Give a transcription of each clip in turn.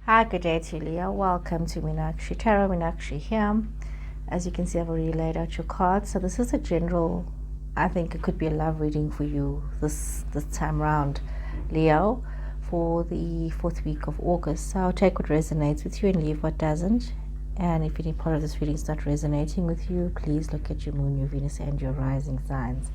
Hi, good day to you, Leo. Welcome to Meenakshi Tarot. Meenakshi here. As you can see, I've already laid out your cards. So this is a general, I think it could be a love reading for you this time round, Leo, for the 4th week of August. So I'll take what resonates with you and leave what doesn't. And if any part of this reading is not resonating with you, please look at your moon, your Venus, and your rising signs.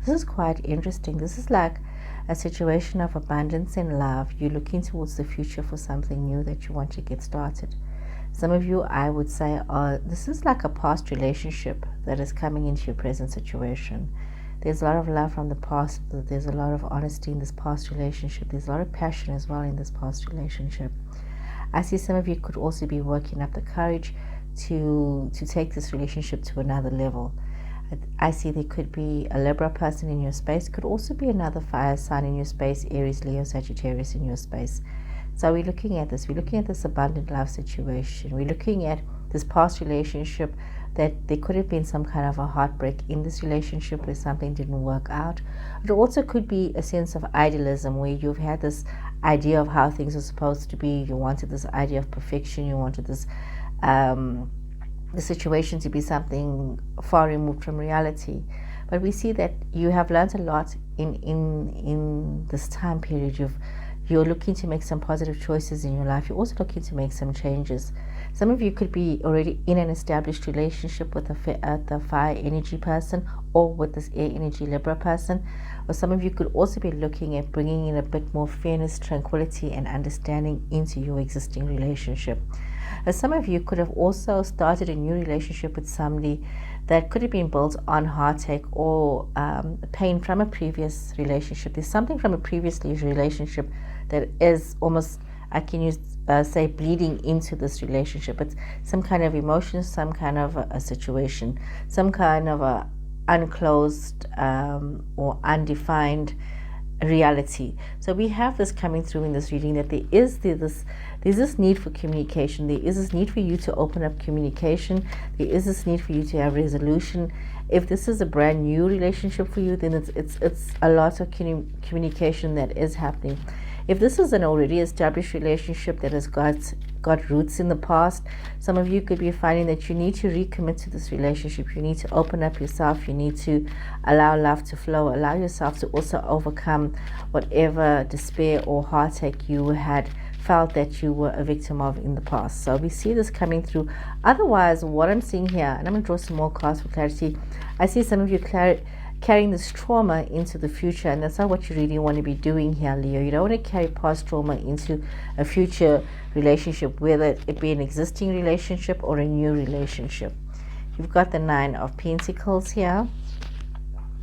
This is quite interesting. This is like a situation of abundance and love. You're looking towards the future for something new that you want to get started. Some of you, I would say, this is like a past relationship that is coming into your present situation. There's a lot of love from the past. There's a lot of honesty in this past relationship. There's a lot of passion as well in this past relationship. I see some of you could also be working up the courage to take this relationship to another level. I see there could be a Libra person in your space, could also be another fire sign in your space, Aries, Leo, Sagittarius in your space. So we're looking at this abundant love situation. We're looking at this past relationship that there could have been some kind of a heartbreak in this relationship where something didn't work out. It also could be a sense of idealism where you've had this idea of how things are supposed to be. You wanted this idea of perfection. You wanted this the situation to be something far removed from reality. But we see that you have learned a lot in this time period. You're looking to make some positive choices in your life. You're also looking to make some changes. Some of you could be already in an established relationship with the fire energy person or with this air energy Libra person. Or some of you could also be looking at bringing in a bit more fairness, tranquility, and understanding into your existing relationship. Some of you could have also started a new relationship with somebody that could have been built on heartache or pain from a previous relationship. There's something from a previous relationship that is almost, I can use say, bleeding into this relationship. It's some kind of emotion, some kind of a situation, some kind of a unclosed or undefined reality. So we have this coming through in this reading that there's this need for communication. There is this need for you to open up communication. There is this need for you to have resolution. If this is a brand new relationship for you, then it's a lot of communication that is happening. If this is an already established relationship that has got roots in the past, some of you could be finding that you need to recommit to this relationship. You need to open up yourself. You need to allow love to flow. Allow yourself to also overcome whatever despair or heartache you had felt that you were a victim of in the past. So we see this coming through. Otherwise, what I'm seeing here, and I'm going to draw some more cards for clarity, I see some of you carrying this trauma into the future, and that's not what you really want to be doing here, Leo. You don't want to carry past trauma into a future relationship, whether it be an existing relationship or a new relationship. You've got the 9 of Pentacles here,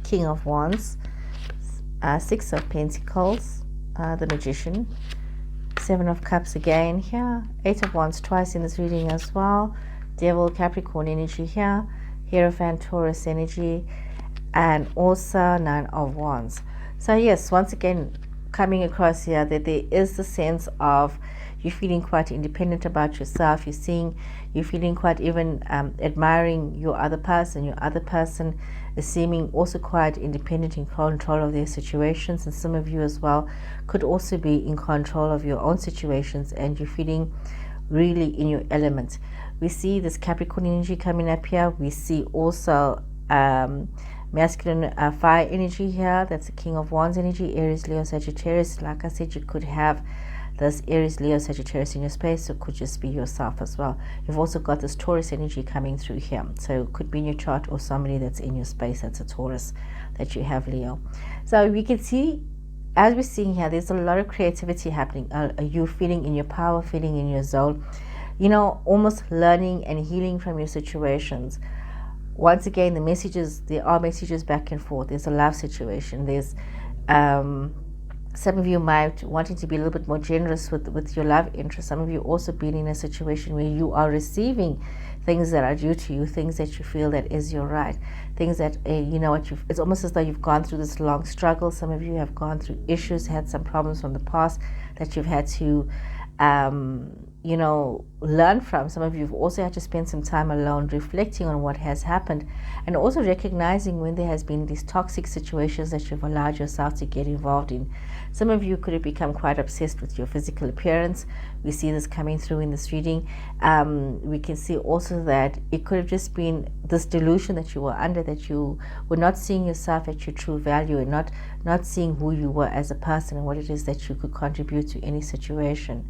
King of Wands, 6 of Pentacles, the Magician, 7 of Cups again here, 8 of Wands twice in this reading as well, Devil, Capricorn energy here, Hierophant, Taurus energy, and also 9 of Wands. So yes, once again, coming across here that there is the sense of you feeling quite independent about yourself. You're feeling quite even admiring your other person. Your other person is seeming also quite independent, in control of their situations, and some of you as well could also be in control of your own situations, and you're feeling really in your element. We see this Capricorn energy coming up here. We see also masculine fire energy here. That's the King of Wands energy, Aries, Leo, Sagittarius. Like I said, you could have this Aries, Leo, Sagittarius in your space, so it could just be yourself as well. You've also got this Taurus energy coming through here, so it could be in your chart or somebody that's in your space that's a Taurus that you have, Leo. So we can see, as we're seeing here, there's a lot of creativity happening. You feeling in your power, feeling in your zone, you know, almost learning and healing from your situations. Once again, there are messages back and forth. There's a love situation. There's some of you might wanting to be a little bit more generous with your love interest. Some of you also being in a situation where you are receiving things that are due to you, things that you feel that is your right, things that you know what it's almost as though you've gone through this long struggle. Some of you have gone through issues, had some problems from the past that you've had to you know, learn from. Some of you have also had to spend some time alone reflecting on what has happened, and also recognizing when there has been these toxic situations that you've allowed yourself to get involved in. Some of you could have become quite obsessed with your physical appearance. We see this coming through in this reading. We can see also that it could have just been this delusion that you were under, that you were not seeing yourself at your true value, and not seeing who you were as a person and what it is that you could contribute to any situation.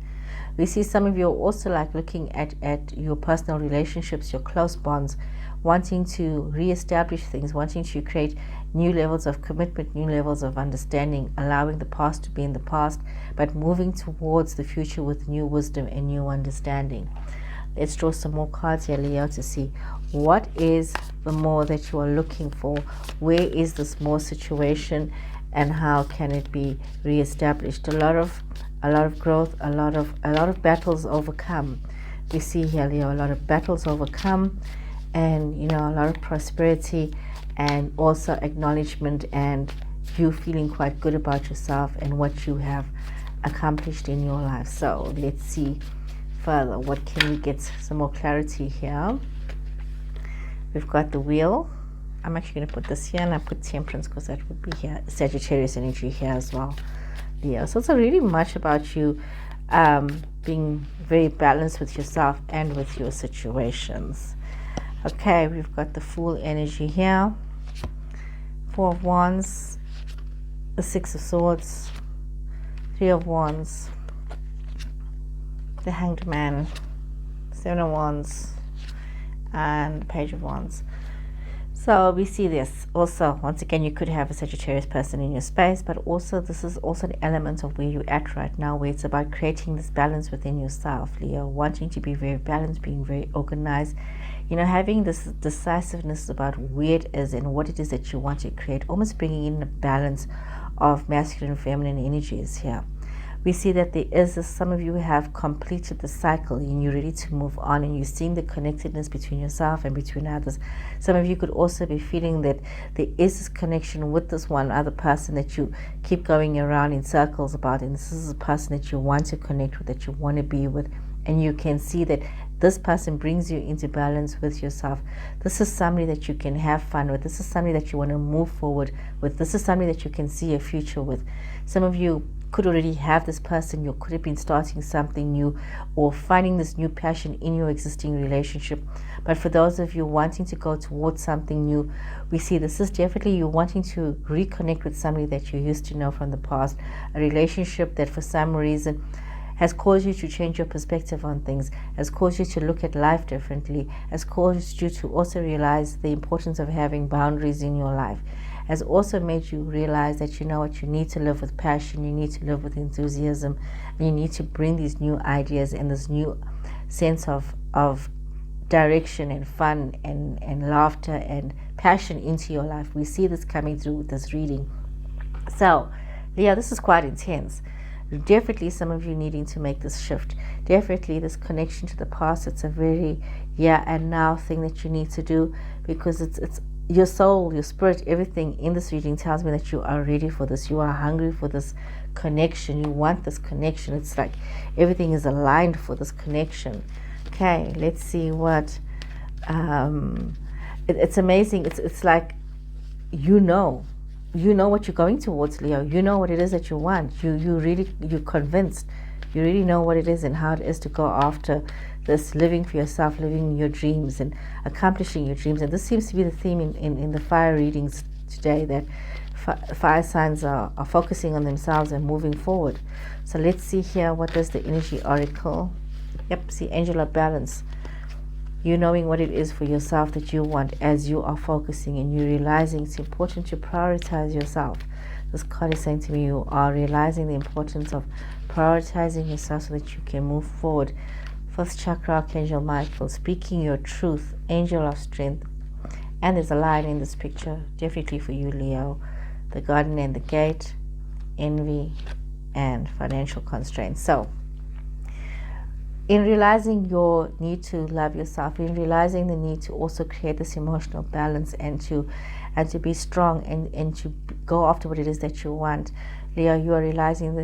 We see some of you are also like looking at your personal relationships, your close bonds, wanting to reestablish things, wanting to create new levels of commitment, new levels of understanding, allowing the past to be in the past, but moving towards the future with new wisdom and new understanding. Let's draw some more cards here, Leo, to see what is the more that you are looking for. Where is this more situation, and how can it be reestablished? A lot of growth, a lot of battles overcome. We see here, Leo, a lot of battles overcome, and you know, a lot of prosperity, and also acknowledgement, and you feeling quite good about yourself and what you have accomplished in your life. So let's see further. What can we get some more clarity here? We've got the Wheel. I'm actually going to put this here, and I put Temperance because that would be here. Sagittarius energy here as well, Leo. So it's really much about you being very balanced with yourself and with your situations. Okay, we've got the Fool energy here. 4 of Wands, the 6 of Swords, 3 of Wands, the Hanged Man, 7 of Wands, and Page of Wands. So we see this also, once again, you could have a Sagittarius person in your space, but also this is also an element of where you're at right now, where it's about creating this balance within yourself, Leo, wanting to be very balanced, being very organized, you know, having this decisiveness about where it is and what it is that you want to create, almost bringing in a balance of masculine and feminine energies here. We see that there is this, some of you have completed the cycle and you're ready to move on, and you're seeing the connectedness between yourself and between others. Some of you could also be feeling that there is this connection with this one other person that you keep going around in circles about, and this is a person that you want to connect with, that you want to be with, and you can see that this person brings you into balance with yourself. This is somebody that you can have fun with. This is somebody that you want to move forward with. This is somebody that you can see a future with. Some of you could already have this person. You could have been starting something new or finding this new passion in your existing relationship. But for those of you wanting to go towards something new, we see this is definitely you wanting to reconnect with somebody that you used to know from the past, a relationship that for some reason has caused you to change your perspective on things, has caused you to look at life differently, has caused you to also realize the importance of having boundaries in your life, has also made you realize that, you know what, you need to live with passion, you need to live with enthusiasm, and you need to bring these new ideas and this new sense of direction and fun and laughter and passion into your life. We see this coming through with this reading. So, yeah, this is quite intense. Definitely some of you needing to make this shift. Definitely this connection to the past. It's a very and now thing that you need to do, because it's your soul, your spirit, everything in this reading tells me that you are ready for this. You are hungry for this connection. You want this connection. It's like everything is aligned for this connection. Okay, let's see what it's amazing. It's like you know what you're going towards, Leo. You know what it is that you want. You're convinced. You really know what it is and how it is to go after this, living for yourself, living your dreams and accomplishing your dreams. And this seems to be the theme in the fire readings today, that fire signs are focusing on themselves and moving forward. So let's see here, what does the energy oracle? Yep, see, Angel of Balance. You knowing what it is for yourself that you want as you are focusing, and you realizing it's important to prioritize yourself. This card is saying to me, you are realizing the importance of prioritizing yourself so that you can move forward. First chakra, Archangel Michael, speaking your truth, Angel of Strength. And there's a line in this picture, definitely for you, Leo. The Garden and the Gate, envy, and financial constraints. So, in realizing your need to love yourself, in realizing the need to also create this emotional balance and to be strong and to go after what it is that you want, Leo, you are realizing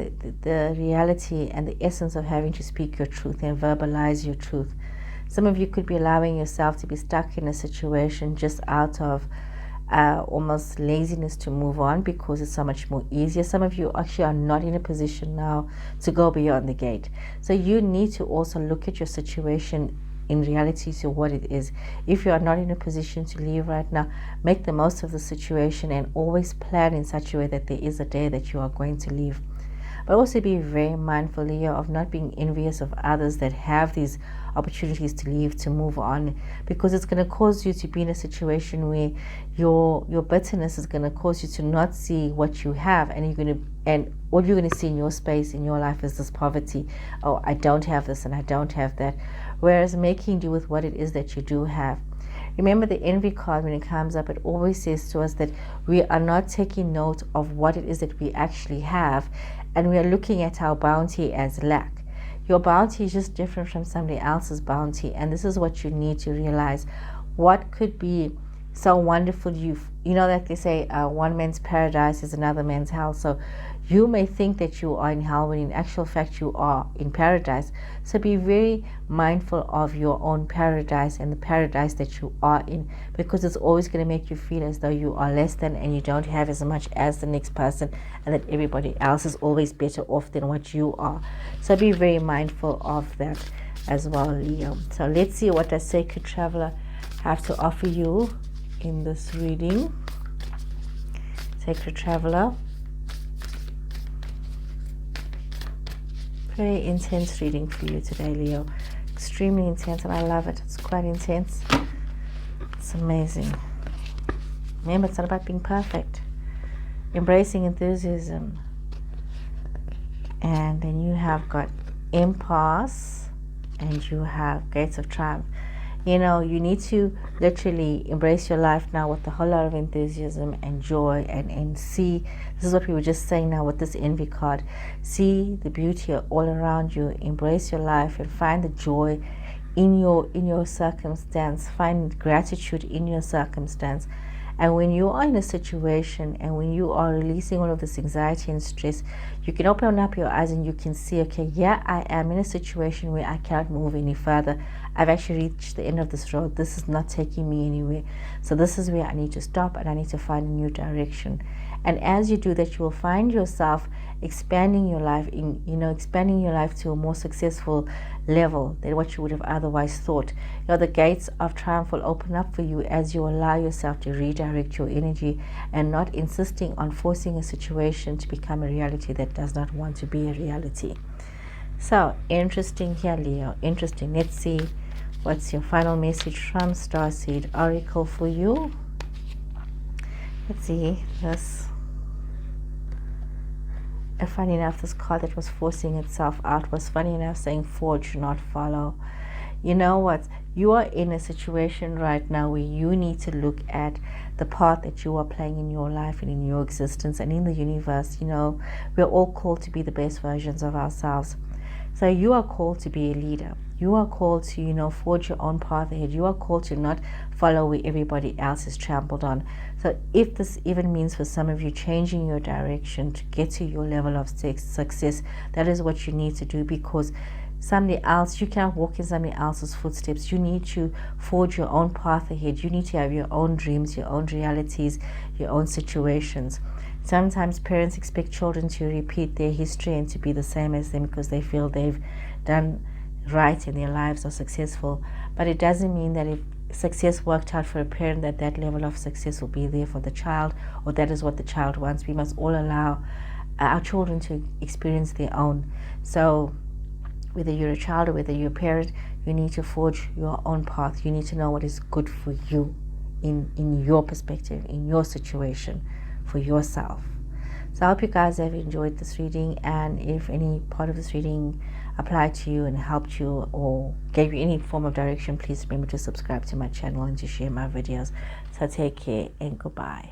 the reality and the essence of having to speak your truth and verbalize your truth. Some of you could be allowing yourself to be stuck in a situation just out of almost laziness to move on because it's so much more easier. Some of you actually are not in a position now to go beyond the gate. So you need to also look at your situation in reality to what it is. If you are not in a position to leave right now, make the most of the situation and always plan in such a way that there is a day that you are going to leave. But also be very mindful, Leo, of not being envious of others that have these opportunities to leave, to move on, because it's going to cause you to be in a situation where your bitterness is going to cause you to not see what you have, and all you're going to see in your space, in your life, is this poverty. Oh, I don't have this and I don't have that. Whereas making do with what it is that you do have. Remember, the envy card, when it comes up, it always says to us that we are not taking note of what it is that we actually have, and we are looking at our bounty as lack. Your bounty is just different from somebody else's bounty, and this is what you need to realize. What could be so wonderful? You know that they say one man's paradise is another man's hell. So you may think that you are in hell when in actual fact you are in paradise. So be very mindful of your own paradise and the paradise that you are in, because it's always going to make you feel as though you are less than and you don't have as much as the next person, and that everybody else is always better off than what you are. So be very mindful of that as well, Leo. So let's see what does Sacred Traveler have to offer you in this reading. Sacred Traveler. Very intense reading for you today, Leo. Extremely intense, and I love it. It's quite intense. It's amazing. Remember, it's not about being perfect. Embracing enthusiasm. And then you have got impasse, and you have gates of triumph. You know, you need to literally embrace your life now with a whole lot of enthusiasm and joy, and see, this is what we were just saying now with this envy card. See the beauty all around you, embrace your life, and find the joy in your circumstance, find gratitude in your circumstance. And when you are in a situation and when you are releasing all of this anxiety and stress, you can open up your eyes and you can see, okay, yeah, I am in a situation where I cannot move any further. I've actually reached the end of this road. This is not taking me anywhere. So this is where I need to stop, and I need to find a new direction. And as you do that, you will find yourself expanding your life, expanding your life to a more successful level than what you would have otherwise thought. The gates of triumph will open up for you as you allow yourself to redirect your energy and not insisting on forcing a situation to become a reality that does not want to be a reality. So, interesting here, Leo. Interesting. Let's see what's your final message from Starseed Oracle for you. Let's see this. Funny enough, this card that was forcing itself out was, funny enough, saying forge, not follow. You know what? You are in a situation right now where you need to look at the part that you are playing in your life and in your existence and in the universe. We're all called to be the best versions of ourselves. So you are called to be a leader. You are called to, forge your own path ahead. You are called to not follow where everybody else is trampled on. So if this even means for some of you changing your direction to get to your level of success, that is what you need to do, because somebody else, you cannot walk in somebody else's footsteps. You need to forge your own path ahead. You need to have your own dreams, your own realities, your own situations. Sometimes parents expect children to repeat their history and to be the same as them because they feel they've done right in their lives or successful. But it doesn't mean that if success worked out for a parent, that level of success will be there for the child, or that is what the child wants. We must all allow our children to experience their own. So whether you're a child or whether you're a parent, you need to forge your own path. You need to know what is good for you in your perspective, in your situation, for yourself. So I hope you guys have enjoyed this reading, and if any part of this reading applied to you and helped you or gave you any form of direction, please remember to subscribe to my channel and to share my videos. So take care and goodbye.